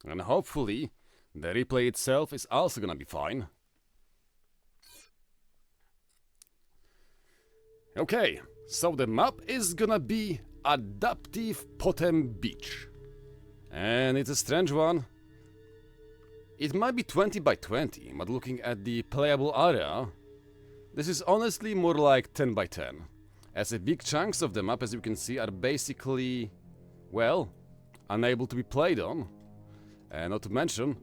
And hopefully, the replay itself is also gonna be fine. Okay, so the map is gonna be Adaptive Potem Beach. And it's a strange one. It might be 20 by 20, but looking at the playable area, this is honestly more like 10 by 10. As the big chunks of the map, as you can see, are basically, well, unable to be played on. And not to mention,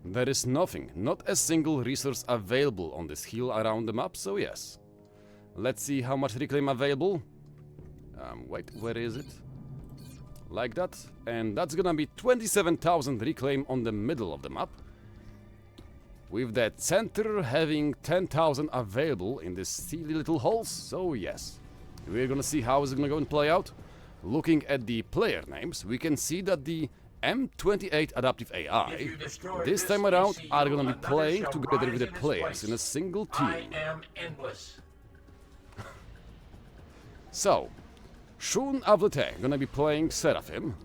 there is nothing, not a single resource available on this hill around the map, so yes. Let's see how much reclaim available. Wait, where is it? Like that. And that's gonna be 27,000 reclaim on the middle of the map. With that center having 10,000 available in these silly little holes, so yes. We're gonna see how it's gonna go and play out. Looking at the player names, we can see that the M28 Adaptive AI, this time around, are gonna be playing together with the players in a single team. So, Shun Avlete gonna be playing Seraphim.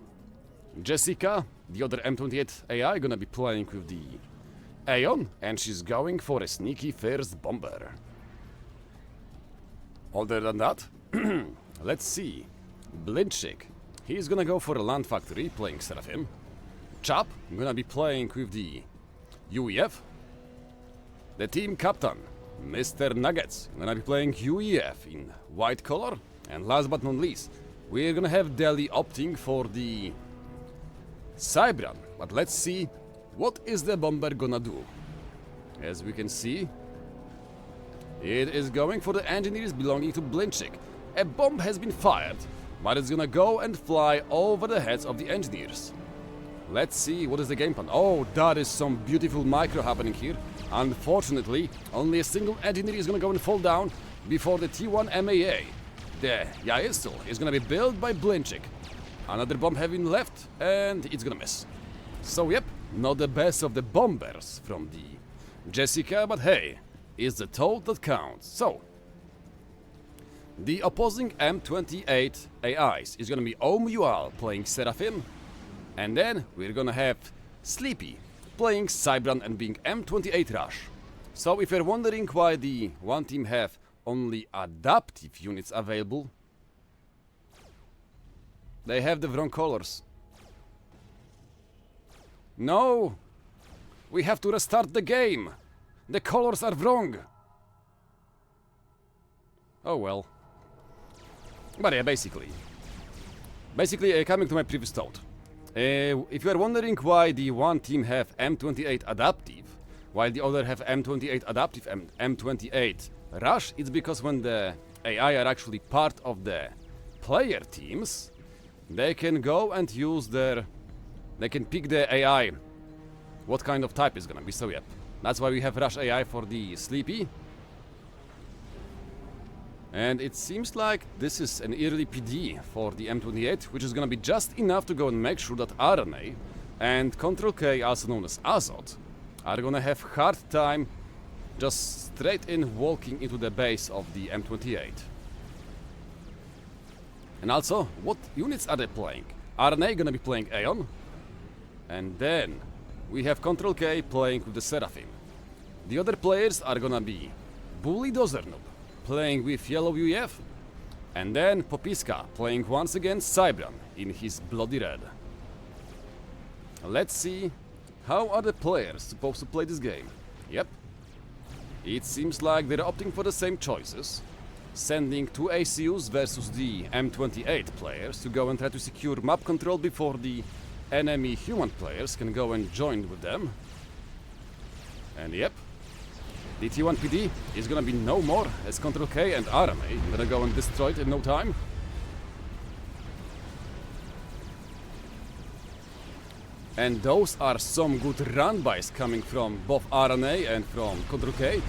Jessica, the other M28 AI, gonna be playing with the Aeon, and she's going for a sneaky first bomber. Other than that, let's see. Blindchick, he's gonna go for a Land Factory, playing Seraphim. Chap, gonna be playing with the UEF. The team captain, Mr. Nuggets, gonna be playing UEF in white color. And last but not least, we're gonna have Deli opting for the Cybran. But let's see, what is the bomber gonna do? As we can see, it is going for the engineers belonging to Blindchick. A bomb has been fired, but it's gonna go and fly over the heads of the engineers. Let's see what is the game plan. Oh, that is some beautiful micro happening here. Unfortunately, only a single engineer is gonna go and fall down before the T1 MAA. The Yaistel is gonna be built by Blindchick. Another bomb has been left, and it's gonna miss. So yep, not the best of the bombers from the Jessica, but hey, it's the total that counts. So, the opposing M28 AIs is gonna be Omual playing Seraphim, and then we're gonna have Sleepy playing Cybran and being M28 Rush. So if you're wondering why the one team have only adaptive units available, they have the wrong colors. No! We have to restart the game! The colors are wrong! Oh well. But yeah, basically, coming to my previous thought. If you are wondering why the one team have M28 Adaptive, while the other have M28 Adaptive and M28 Rush, it's because when the AI are actually part of the player teams, they can go and use their... They can pick the AI, what kind of type is gonna be, so yep. That's why we have Rush AI for the Sleepy. And it seems like this is an early PD for the M28, which is gonna be just enough to go and make sure that Endranii and Control K, also known as Azot, are gonna have hard time just straight in walking into the base of the M28. And also, what units are they playing? Endranii gonna be playing Aeon, and then we have Control K playing with the Seraphim. The other players are gonna be Bully Dozernub playing with Yellow UEF, and then Popiska playing once again Cybran in his Bloody Red. Let's see, how are the players supposed to play this game? Yep, it seems like they're opting for the same choices, sending two ACUs versus the M28 players to go and try to secure map control before the enemy human players can go and join with them. And yep, the T1 PD is gonna be no more, as Control K and Endranii gonna go and destroy it in no time. And those are some good run-bys coming from both Endranii and from Control K,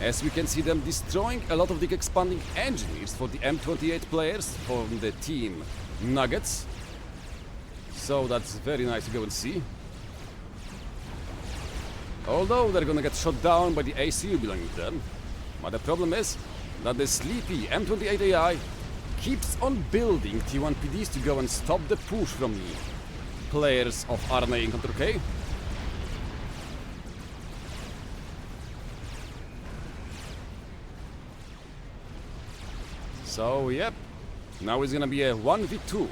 as we can see them destroying a lot of the expanding engineers for the M28 players from the team Nuggets. So that's very nice to go and see. Although they're gonna get shot down by the ACU belonging to them. But the problem is that the sleepy M28 AI keeps on building T1 PDs to go and stop the push from the players of Endranii and Control K. So, yep. Now it's gonna be a 1v2.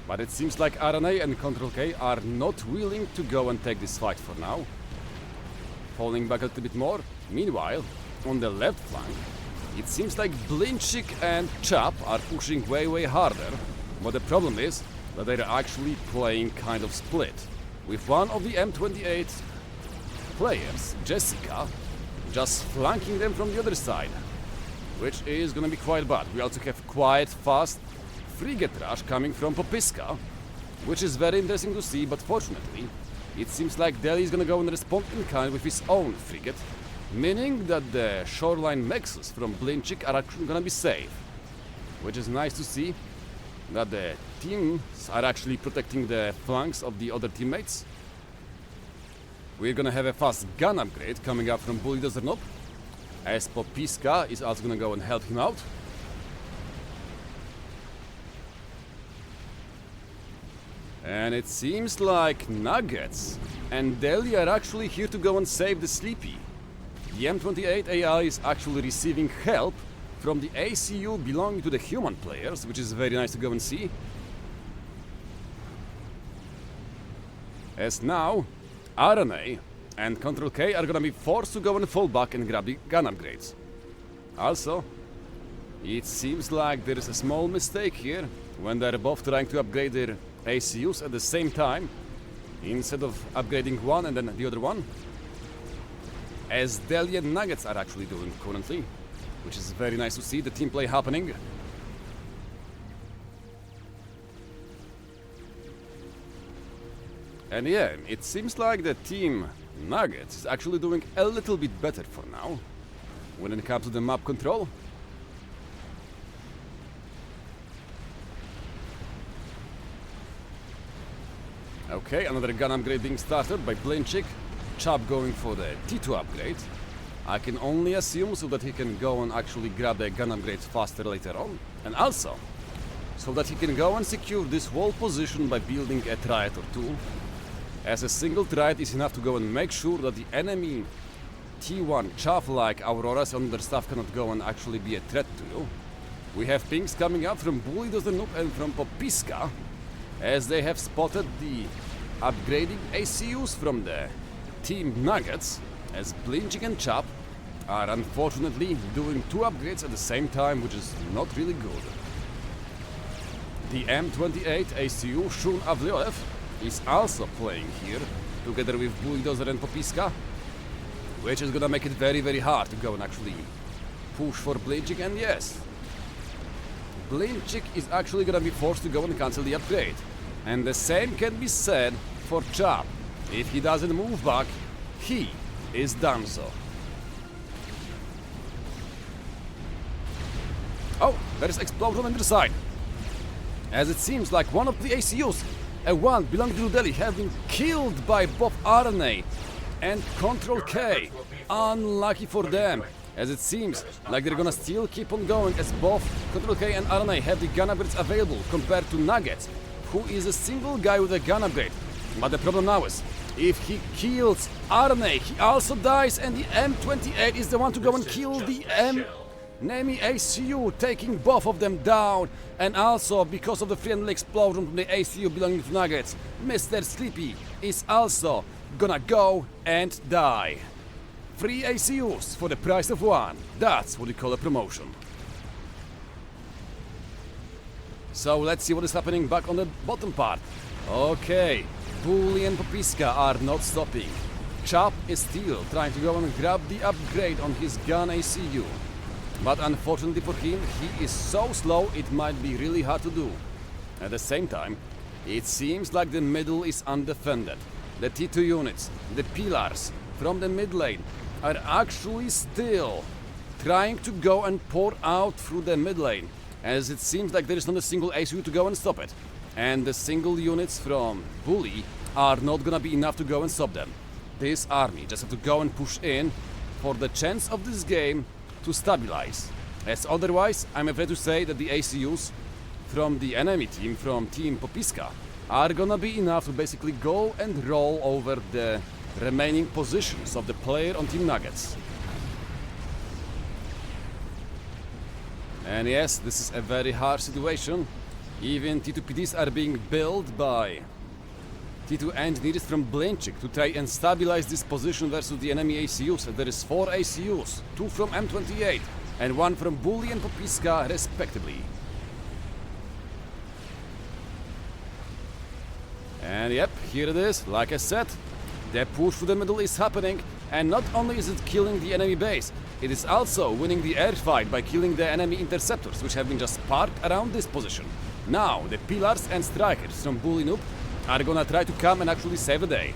But it seems like Endranii and Control K are not willing to go and take this fight for now. Falling back a little bit more. Meanwhile, on the left flank, it seems like Blinchik and Chap are pushing way harder. But the problem is that they're actually playing kind of split. With one of the M28 players, Jessica, just flanking them from the other side. Which is gonna be quite bad. We also have quite fast frigate rush coming from Popiska, which is very interesting to see, but fortunately, it seems like Delhi is gonna go and respond in kind with his own frigate, meaning that the shoreline mexes from Blinchik are actually gonna be safe. Which is nice to see, that the teams are actually protecting the flanks of the other teammates. We're gonna have a fast gun upgrade coming up from Bully Desert Noob, as Popiska is also gonna go and help him out. And it seems like Nuggets and Delhi are actually here to go and save the Sleepy. The M28 AI is actually receiving help from the ACU belonging to the human players, which is very nice to go and see. As now, Endranii and Control K are gonna be forced to go and fall back and grab the gun upgrades. Also, it seems like there is a small mistake here when they're both trying to upgrade their ACUs at the same time, instead of upgrading one and then the other one, as Delhi and Nuggets are actually doing currently, which is very nice to see the team play happening. And yeah, it seems like the team Nuggets is actually doing a little bit better for now when it comes to the map control. Okay, another gun upgrade being started by Blinchik. Chap going for the T2 upgrade. I can only assume so that he can go and actually grab the gun upgrade faster later on. And also, so that he can go and secure this whole position by building a triad or two. As a single triad is enough to go and make sure that the enemy T1 chaff like Auroras and other stuff cannot go and actually be a threat to you. We have pings coming up from Bully Desert Noob and from Popiska, as they have spotted the upgrading ACUs from the Team Nuggets, as Blinchik and Chap are unfortunately doing two upgrades at the same time, which is not really good. The M28 ACU Shun Avlioev is also playing here, together with Bulldozer and Popiska, which is gonna make it very hard to go and actually push for Blinchik, and yes, Blinchik is actually gonna be forced to go and cancel the upgrade. And the same can be said for Chap. If he doesn't move back, he is done so. Oh, there is explosion on the side. As it seems like one of the ACUs, a one belonging to Delhi, have been killed by both Endranii and Control K. Unlucky for them, as it seems like they're gonna still keep on going, as both Control K and Endranii have the gun upgrades available compared to Nuggets, who is a single guy with a gun upgrade. But the problem now is, if he kills Endranii, he also dies, and the M28 is the one to go and kill the Nemi ACU, taking both of them down. And also, because of the friendly explosion from the ACU belonging to Nuggets, Mr. Sleepy is also gonna go and die. 3 ACUs for the price of 1. That's what we call a promotion. So let's see what is happening back on the bottom part. Okay, Bully and Popiska are not stopping. Chap is still trying to go and grab the upgrade on his gun ACU. But unfortunately for him, he is so slow it might be really hard to do. At the same time, it seems like the middle is undefended. The T2 units, the pillars from the mid lane, are actually still trying to go and pour out through the mid lane, as it seems like there is not a single ACU to go and stop it. And the single units from Bully are not gonna be enough to go and stop them. This army just have to go and push in for the chance of this game to stabilize. As otherwise, I'm afraid to say that the ACUs from the enemy team, from Team Popiska, are gonna be enough to basically go and roll over the remaining positions of the player on Team Nuggets. And yes, this is a very hard situation. Even T2PDs are being built by T2 engineers from Blinchik to try and stabilize this position versus the enemy ACUs. There is 4 ACUs, 2 from M28 and 1 from Bully and Popiska respectively. And yep, here it is, like I said, the push to the middle is happening, and not only is it killing the enemy base, it is also winning the airfight by killing the enemy interceptors, which have been just parked around this position. Now, the pillars and strikers from Bully Noob are gonna try to come and actually save the day.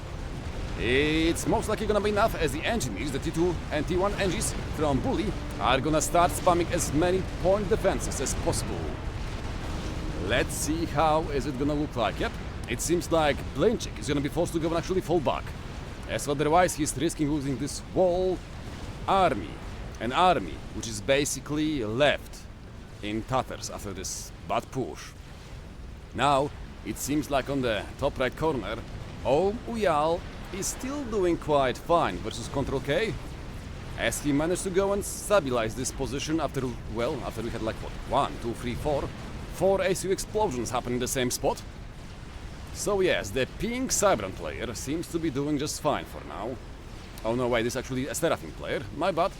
It's most likely gonna be enough, as the engineers, the T2 and T1 engines from Bully, are gonna start spamming as many point defenses as possible. Let's see how is it gonna look like. Yep, it seems like Blinchik is gonna be forced to go and actually fall back, as otherwise he's risking losing this whole army. An army which is basically left in tatters after this bad push. Now, it seems like on the top right corner, Uyal is still doing quite fine versus Control K, as he managed to go and stabilize this position after, well, after we had like what, 1, 2, 3, 4 ACU explosions happen in the same spot. So yes, the pink Cybran player seems to be doing just fine for now. Oh no, wait, this is actually a Seraphim player, my bad.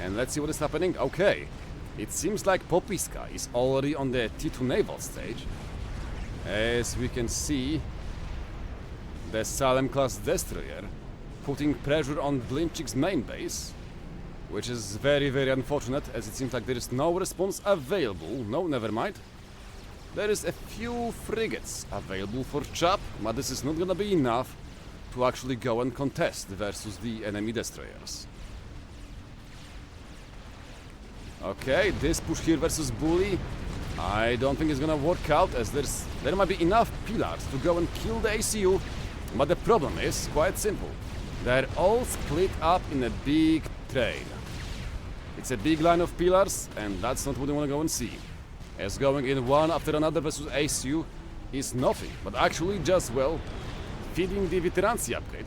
And let's see what is happening. Okay, it seems like Popiska is already on the T2 naval stage. As we can see, the Salem class destroyer putting pressure on Blinchik's main base, which is very, very unfortunate, as it seems like there is no response available. No, never mind. There is a few frigates available for Chap, but this is not gonna be enough to actually go and contest versus the enemy destroyers. Okay, this push here versus Bully, I don't think it's gonna work out, as there might be enough pillars to go and kill the ACU, but the problem is quite simple. They're all split up in a big train. It's a big line of pillars, and that's not what we want to go and see. As going in one after another versus ACU is nothing, but actually just, well, feeding the Veterancy upgrade.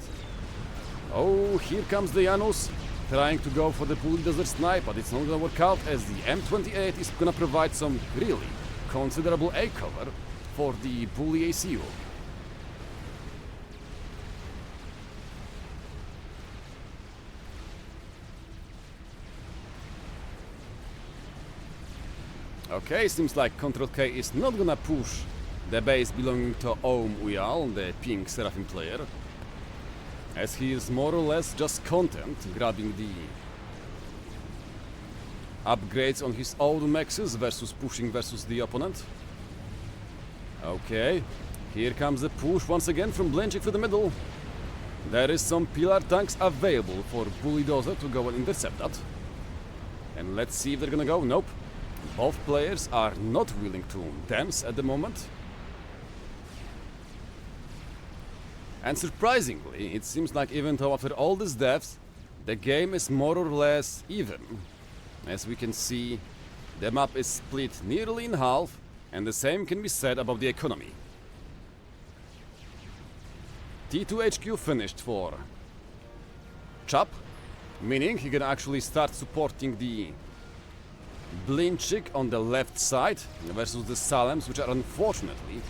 Oh, here comes the Janus, trying to go for the Bully Desert Snipe, but it's not gonna work out, as the M28 is gonna provide some really considerable A cover for the Bully ACU. Okay, seems like Control K is not gonna push the base belonging to Uyal, the pink Seraphim player, as he is more or less just content grabbing the upgrades on his own mexes versus pushing versus the opponent. Okay, here comes the push once again from Blinchik to the middle. There is some pillar tanks available for Bulldozer to go and intercept that. And let's see if they're gonna go. Nope. Both players are not willing to dance at the moment. And surprisingly, it seems like even though after all these deaths, the game is more or less even. As we can see, the map is split nearly in half, and the same can be said about the economy. T2 HQ finished for Chap, meaning he can actually start supporting the Blinchik on the left side versus the Salems, which are unfortunately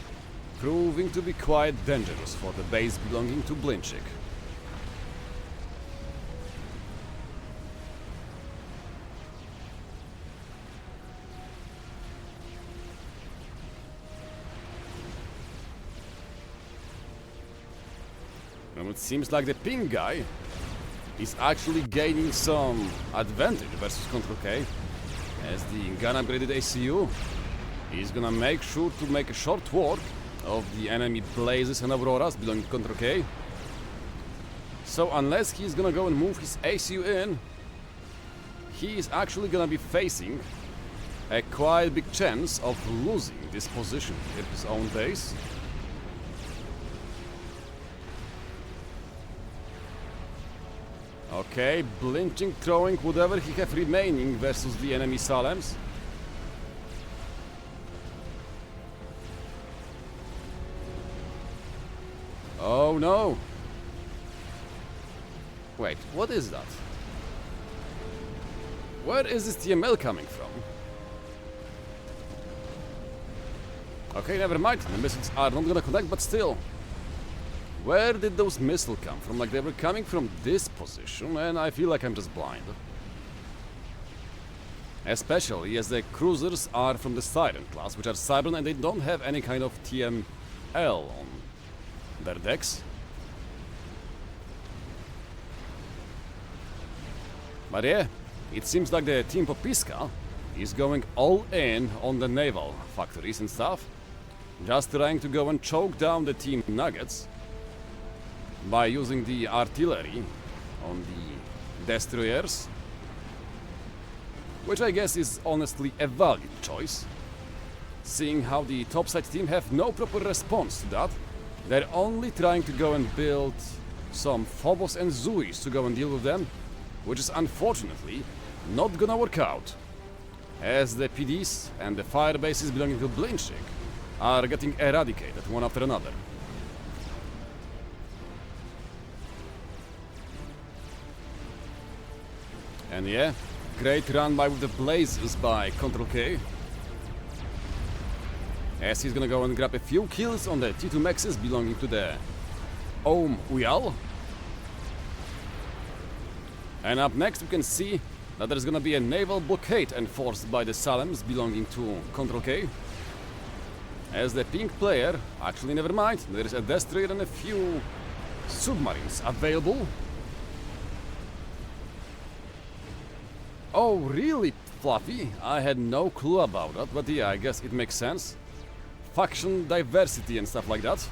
proving to be quite dangerous for the base belonging to Blinchik. And it seems like the pink guy is actually gaining some advantage versus Control K, as the gun upgraded ACU is gonna make sure to make a short work of the enemy Blazes and Auroras belonging to Control K. So unless he's gonna go and move his ACU in, he is actually gonna be facing a quite big chance of losing this position at his own base. Okay, Blinching throwing whatever he have remaining versus the enemy Salems. Oh no! Wait, what is that? Where is this TML coming from? Okay, never mind. The missiles are not gonna connect, but still. Where did those missiles come from? Like, they were coming from this position, and I feel like I'm just blind. Especially as the cruisers are from the Siren class, which are Siren, and they don't have any kind of TML on their decks. But yeah, it seems like the Team Popiska is going all in on the naval factories and stuff, just trying to go and choke down the Team Nuggets by using the artillery on the destroyers, which I guess is honestly a valid choice, seeing how the topside team have no proper response to that. They're only trying to go and build some Phobos and Zeus to go and deal with them, which is unfortunately not gonna work out, as the PDs and the fire bases belonging to Blinchik are getting eradicated one after another. And yeah, great run by with the blazes by Control K, as he's gonna go and grab a few kills on the T2 Maxes belonging to the Ohm Uyal. And up next we can see that there's gonna be a naval blockade enforced by the Salems belonging to Control K. As the pink player, actually never mind, there is a destroyer and a few submarines available. Oh really, Fluffy? I had no clue about that, but yeah, I guess it makes sense. Faction diversity and stuff like that.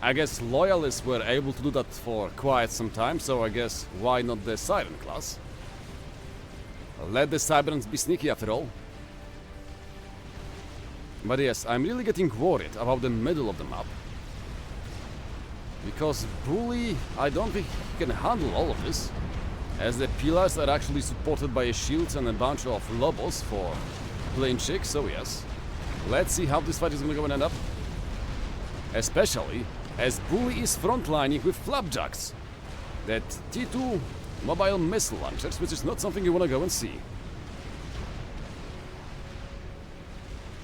I guess Loyalists were able to do that for quite some time, so I guess why not the Siren class? Let the Cybernets be sneaky after all. But yes, I'm really getting worried about the middle of the map. Because Bully, I don't think he can handle all of this, as the pillars are actually supported by a shield and a bunch of Lobos for Blinchik, so yes. Let's see how this fight is gonna go and end up. Especially as Bully is frontlining with Flapjacks, that T2 mobile missile launchers, which is not something you wanna go and see.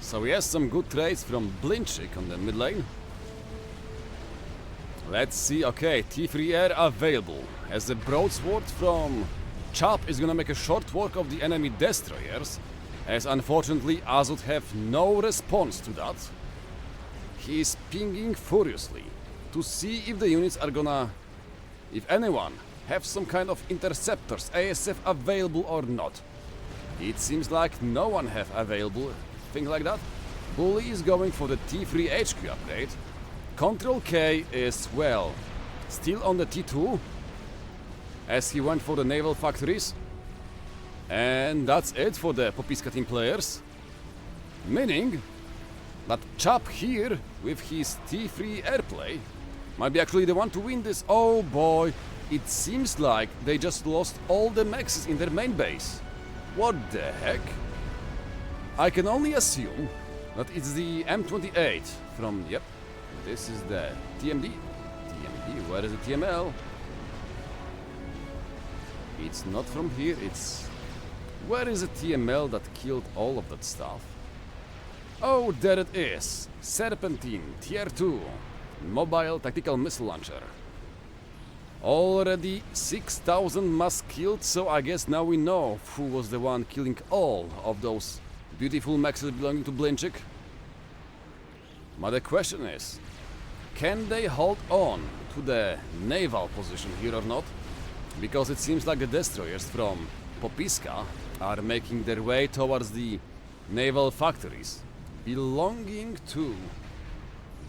So yes, some good trades from Blinchik on the mid lane. Let's see, okay, T3 air available, as the broadsword from Chop is gonna make a short work of the enemy destroyers, as unfortunately Azot have no response to that. He is pinging furiously to see if the units are gonna, if anyone, have some kind of interceptors, ASF available or not. It seems like no one have available thing like that. Bully is going for the T3 HQ upgrade. Control K is, well, still on the T2, as he went for the naval factories. And that's it for the Popiska team players. Meaning that Chap here, with his T3 airplay, might be actually the one to win this. Oh boy, it seems like they just lost all the Maxes in their main base. What the heck? I can only assume that it's the M28 from, yep, this is the TMD. TMD, where is the TML? It's not from here, it's... Where is the TML that killed all of that stuff? Oh, there it is! Serpentine, Tier 2, Mobile Tactical Missile Launcher. Already 6,000 mass killed, so I guess now we know who was the one killing all of those beautiful maxes belonging to Blinchik. But the question is, can they hold on to the naval position here or not? Because it seems like the destroyers from Popiska are making their way towards the naval factories belonging to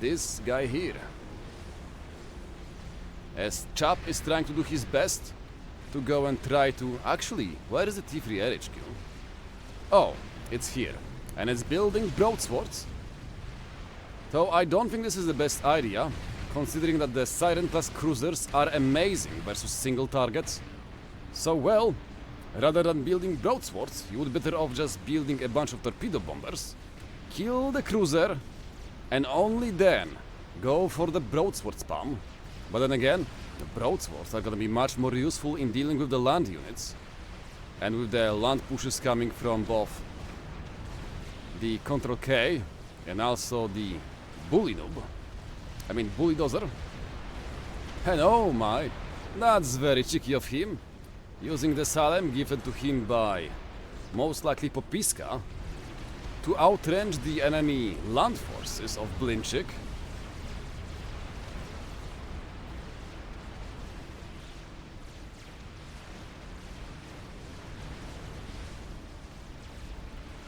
this guy here. As Chap is trying to do his best to go and try to... Actually, where is the T3 Air HQ? Oh, it's here. And it's building broadswords. Though I don't think this is the best idea, considering that the Siren class cruisers are amazing versus single targets. So well, rather than building broadswords, you would better off just building a bunch of torpedo bombers, kill the cruiser, and only then go for the broadsword spam. But then again, the broadswords are gonna be much more useful in dealing with the land units. And with the land pushes coming from both the Control K and also the Bulldozer. And oh my, that's very cheeky of him, using the Salem given to him by most likely Popiska to outrange the enemy land forces of Blinchik.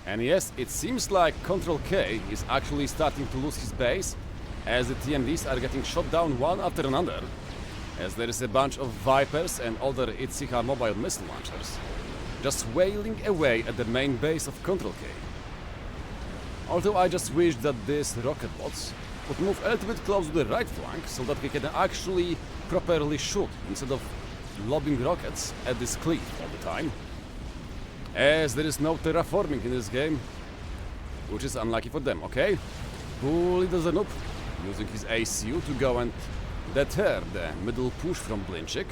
And yes, it seems like Control K is actually starting to lose his base, as the TMDs are getting shot down one after another, as there is a bunch of Vipers and other Itziha mobile missile launchers just wailing away at the main base of Control K. Although I just wish that these rocket bots would move a little bit close to the right flank so that we can actually properly shoot instead of lobbing rockets at this cliff all the time. As there is no terraforming in this game, which is unlucky for them, okay? Bulldozer Noob using his ACU to go and deter the middle push from Blinchik.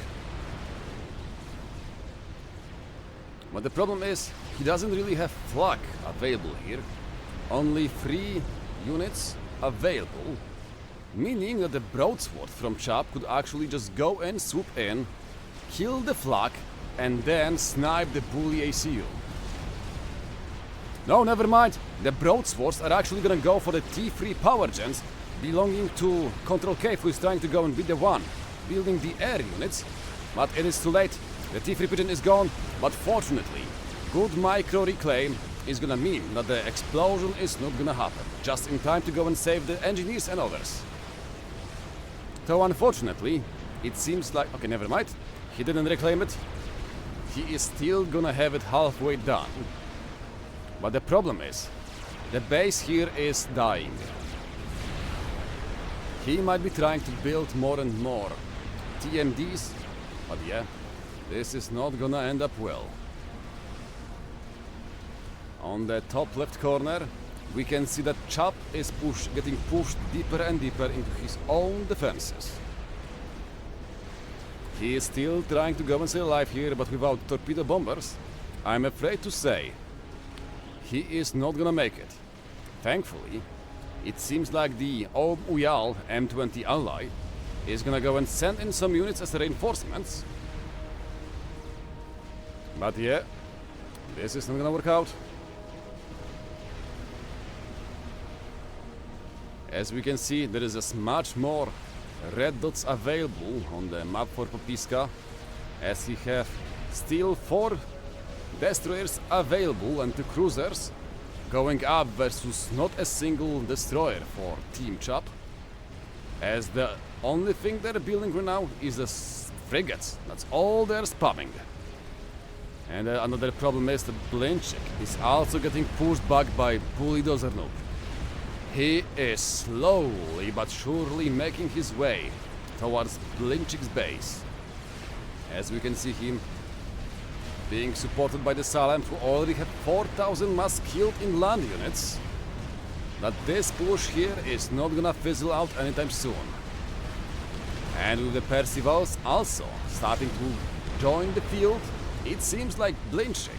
But the problem is, he doesn't really have flak available here. Only 3 units available, meaning that the broadsword from Chap could actually just go and swoop in, kill the flak, and then snipe the bully ACU. No, never mind. The broadswords are actually gonna go for the T3 power gens belonging to Control K, who is trying to go and beat the one building the air units, but it is too late. The T3 pigeon is gone, but fortunately, good micro reclaim is gonna mean that the explosion is not gonna happen, just in time to go and save the engineers and others. So unfortunately, it seems like... okay, never mind. He didn't reclaim it. He is still gonna have it halfway done. But the problem is, the base here is dying. He might be trying to build more and more TMDs, but yeah, this is not gonna end up well. On the top left corner, we can see that Chap is getting pushed deeper and deeper into his own defenses. He is still trying to go and stay alive here, but without torpedo bombers, I'm afraid to say he is not gonna make it. Thankfully, it seems like the Uyal M20 ally is gonna go and send in some units as reinforcements. But yeah, this is not gonna work out. As we can see, there is as much more red dots available on the map for Popiska, as he have still 4 destroyers available and 2 cruisers going up versus not a single destroyer for Team Chap, as the only thing they're building right now is the frigates. That's all they're spamming. And another problem is that Blinchik is also getting pushed back by Bulldozer Noob. He is slowly but surely making his way towards Blinchik's base. As we can see him being supported by the Salem, who already have 4,000 mass killed in land units. But this push here is not gonna fizzle out anytime soon. And with the Percivals also starting to join the field, it seems like Blinchik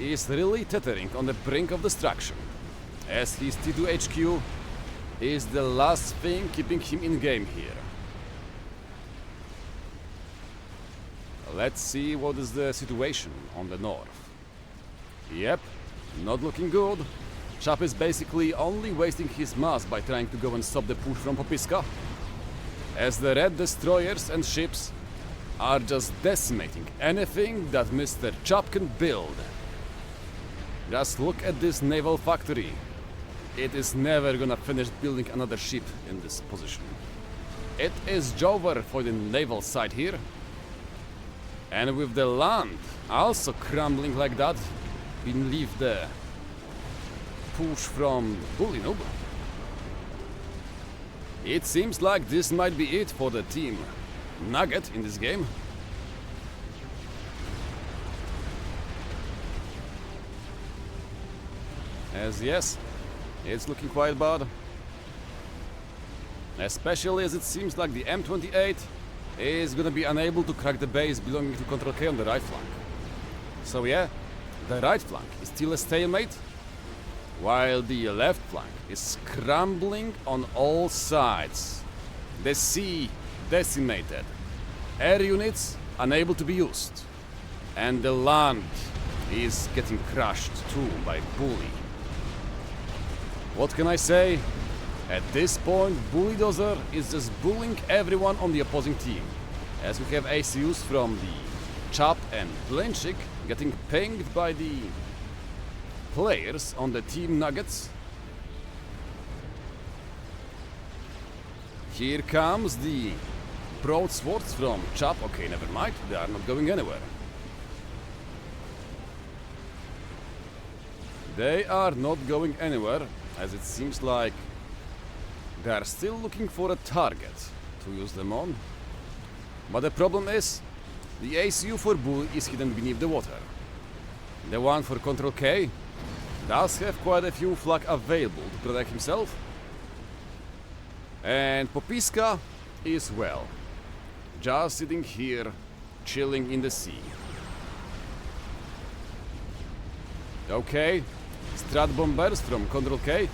is really teetering on the brink of destruction, as his T2 HQ is the last thing keeping him in game here. Let's see what is the situation on the north. Yep, not looking good. Chap is basically only wasting his mass by trying to go and stop the push from Popiska, as the red destroyers and ships are just decimating anything that Mr. Chap can build. Just look at this naval factory. It is never gonna finish building another ship in this position. It is over for the naval side here. And with the land also crumbling like that, beneath the push from Bully Noob, it seems like this might be it for the team Nugget in this game. As yes, it's looking quite bad. Especially as it seems like the M28 is gonna be unable to crack the base belonging to Control K on the right flank. So yeah, the right flank is still a stalemate, while the left flank is scrambling on all sides. The sea decimated, air units unable to be used, and the land is getting crushed too by Bully. What can I say? At this point, Bulldozer is just bullying everyone on the opposing team, as we have ACUs from the Chop and Blinchik getting pinged by the players on the Team Nuggets. Here comes the broadswords from Chop. Okay, never mind, they are not going anywhere. They are not going anywhere, as it seems like they are still looking for a target to use them on. But the problem is, the ACU for Bull is hidden beneath the water. The one for Control K does have quite a few flak available to protect himself. And Popiska is, well, just sitting here, chilling in the sea. Okay, Strat Bombers from Control K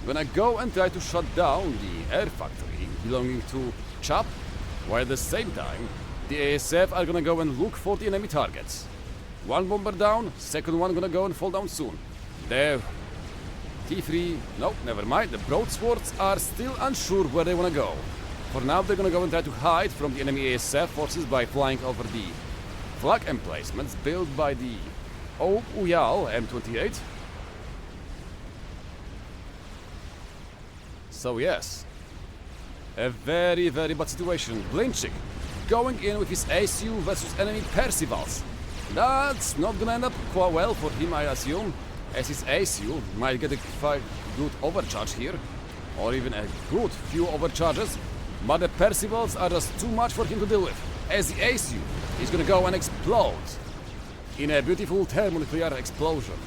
gonna go and try to shut down the air factory belonging to Chop, while at the same time the ASF are gonna go and look for the enemy targets. One bomber down, second one gonna go and fall down soon. There. T3, no, never mind, the broadswords are still unsure where they wanna go. For now they're gonna go and try to hide from the enemy ASF forces by flying over the flag emplacements built by the Uyal M28. So yes, a very, very bad situation. Blinchik going in with his ACU versus enemy Percivals. That's not gonna end up quite well for him, I assume, as his ACU might get a quite good overcharge here, or even a good few overcharges, but the Percivals are just too much for him to deal with, as the ACU is gonna go and explode in a beautiful thermonuclear explosion,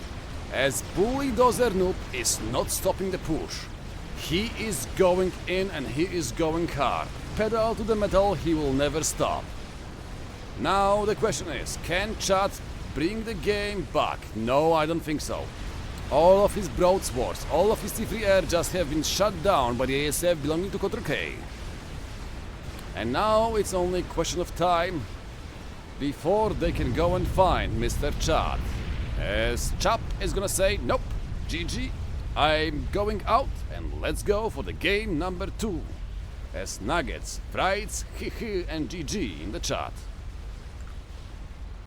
as Bulldozer Noob is not stopping the push. He is going in and he is going hard. Pedal to the metal, he will never stop. Now the question is, can Chad bring the game back? No, I don't think so. All of his broadswords, all of his T3 air just have been shut down by the ASF belonging to Control K. And now it's only a question of time before they can go and find Mr. Chad. As Chap is gonna say, nope, GG, I'm going out and let's go for the game number 2. As Nuggets, Frights, Hihi and GG in the chat.